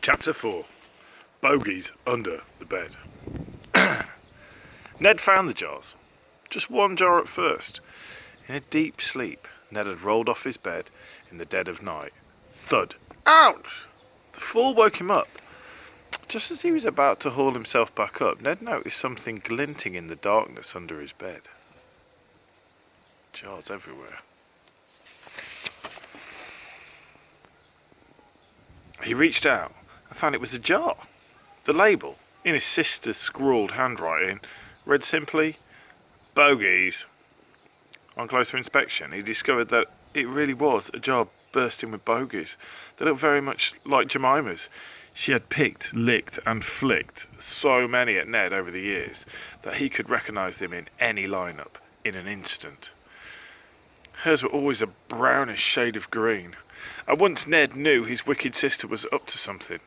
Chapter 4. Bogies under the bed. Ned found the jars. Just one jar at first. In a deep sleep, Ned had rolled off his bed in the dead of night. Thud. Ouch! The fall woke him up. Just as he was about to haul himself back up, Ned noticed something glinting in the darkness under his bed. Jars everywhere. He reached out and found it was a jar. The label, in his sister's scrawled handwriting, read simply, Bogies. On closer inspection, he discovered that it really was a jar bursting with bogies. They looked very much like Jemima's. She had picked, licked and flicked so many at Ned over the years that he could recognise them in any lineup in an instant. Hers were always a brownish shade of green. At once Ned knew his wicked sister was up to something.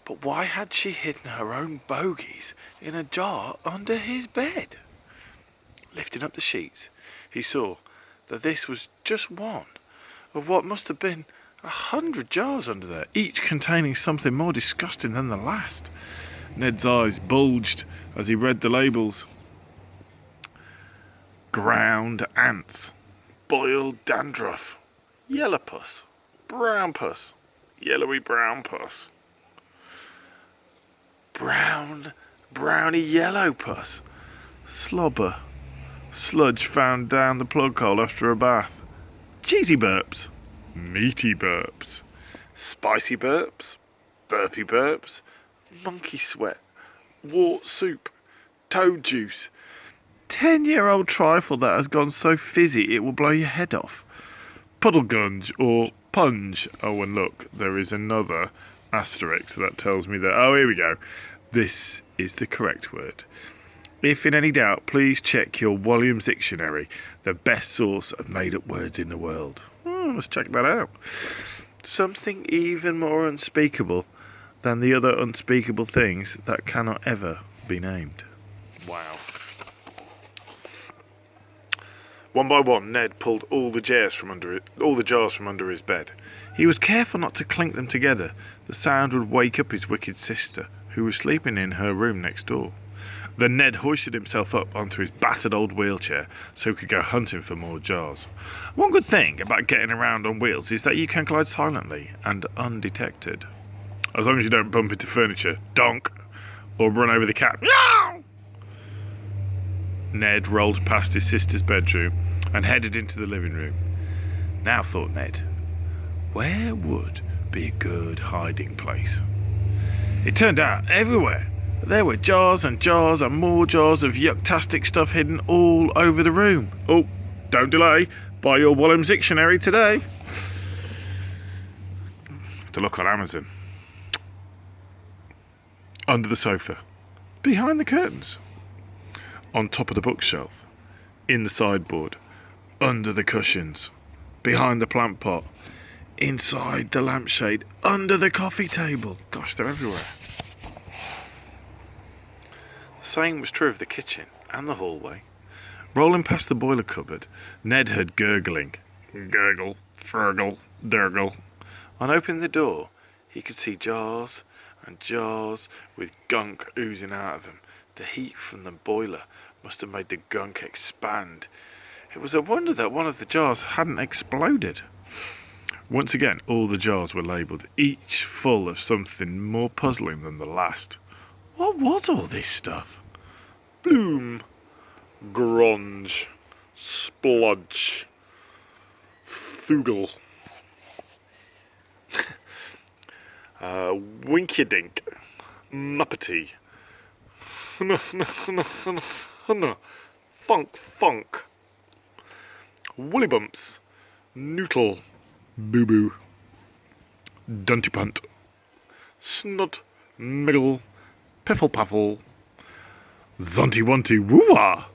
But why had she hidden her own bogies in a jar under his bed? Lifting up the sheets, he saw that this was just one of what must have been 100 jars under there, each containing something more disgusting than the last. Ned's eyes bulged as he read the labels. Ground ants, boiled dandruff, yellow pus, brown pus, yellowy brown pus, browny yellow pus, slobber, sludge found down the plug hole after a bath, cheesy burps, meaty burps, spicy burps, burpy burps, monkey sweat, wart soup, toad juice, 10-year-old trifle that has gone so fizzy it will blow your head off, puddle gunge or punge. Oh, and look, there is another asterisk that tells me that, oh, here we go, this is the correct word. If in any doubt, please check your Williams Dictionary, the best source of made-up words in the world. Let's check that out. Something even more unspeakable than the other unspeakable things that cannot ever be named. Wow. One by one, Ned pulled all the jars from under his bed. He was careful not to clink them together. The sound would wake up his wicked sister, who was sleeping in her room next door. Then Ned hoisted himself up onto his battered old wheelchair so he could go hunting for more jars. One good thing about getting around on wheels is that you can glide silently and undetected. As long as you don't bump into furniture, donk, or run over the cat. Meow! Ned rolled past his sister's bedroom and headed into the living room. Now, thought Ned, where would be a good hiding place? It turned out everywhere there were jars and more jars of yucktastic stuff hidden all over the room. Oh, don't delay. Buy your Williams Dictionary today. To look on Amazon. Under the sofa. Behind the curtains. On top of the bookshelf. In the sideboard. Under the cushions. Behind the plant pot. Inside the lampshade. Under the coffee table. Gosh, they're everywhere. The same was true of the kitchen and the hallway. Rolling past the boiler cupboard, Ned heard gurgling. Gurgle, furgle, durgle. On opening the door, he could see jars and jars with gunk oozing out of them. The heat from the boiler must have made the gunk expand. It was a wonder that one of the jars hadn't exploded. Once again, all the jars were labelled, each full of something more puzzling than the last. What was all this stuff? Bloom, grunge, spludge, fugle, winkydink, muppety, funk, woolly-bumps, noodle, boo-boo, dunty-punt, snut, miggle, piffle-paffle, zonty-wonty, woo-wah,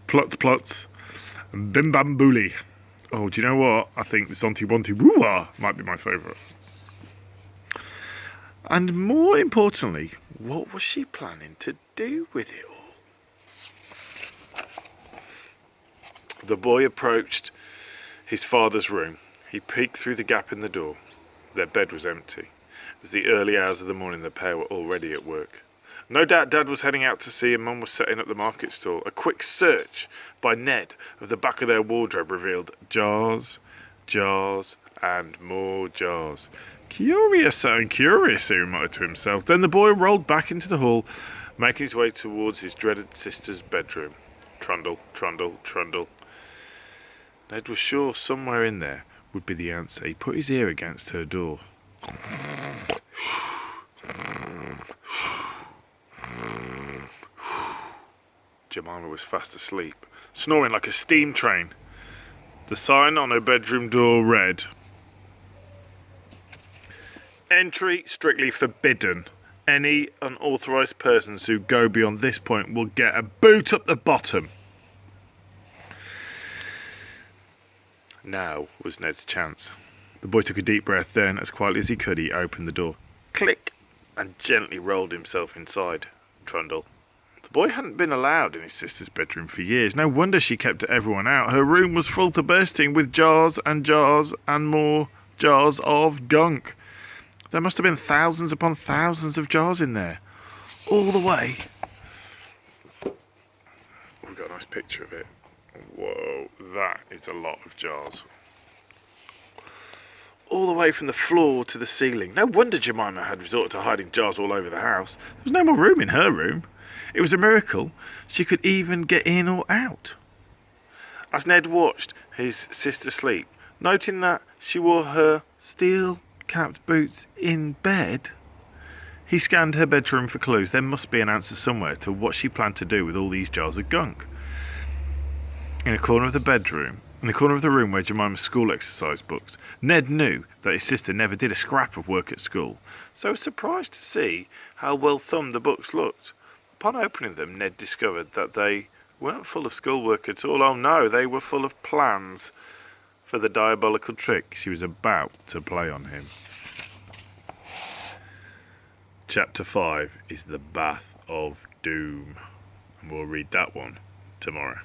plutz, bim-bam-booly. Oh, do you know what? I think zonty-wonty, woo-wah might be my favourite. And more importantly, what was she planning to do with it all? The boy approached his father's room. He peeked through the gap in the door. Their bed was empty. was the early hours of the morning. The pair were already at work. No doubt Dad was heading out to sea and Mum was setting up the market stall. A quick search by Ned of the back of their wardrobe revealed jars, jars, and more jars. Curious and curious, he muttered to himself. Then the boy rolled back into the hall, making his way towards his dreaded sister's bedroom. Trundle, trundle, trundle. Ned was sure somewhere in there would be the answer. He put his ear against her door. Jemima was fast asleep, snoring like a steam train. The sign on her bedroom door read, "Entry strictly forbidden. Any unauthorised persons who go beyond this point will get a boot up the bottom." Now was Ned's chance. The boy took a deep breath, then, as quietly as he could, he opened the door. Click! And gently rolled himself inside. Trundle. The boy hadn't been allowed in his sister's bedroom for years. No wonder she kept everyone out. Her room was full to bursting with jars and jars and more jars of gunk. There must have been thousands upon thousands of jars in there. All the way. We've got a nice picture of it. Whoa, that is a lot of jars. All the way from the floor to the ceiling. No wonder Jemima had resorted to hiding jars all over the house. There was no more room in her room. It was a miracle she could even get in or out. As Ned watched his sister sleep, noting that she wore her steel-capped boots in bed, he scanned her bedroom for clues. There must be an answer somewhere to what she planned to do with all these jars of gunk. In a corner of the bedroom, in the corner of the room where Jemima's school exercise books, Ned knew that his sister never did a scrap of work at school, so was surprised to see how well thumbed the books looked. Upon opening them, Ned discovered that they weren't full of schoolwork at all. Oh no, they were full of plans for the diabolical trick she was about to play on him. Chapter 5 is the Bath of Doom, and we'll read that one tomorrow.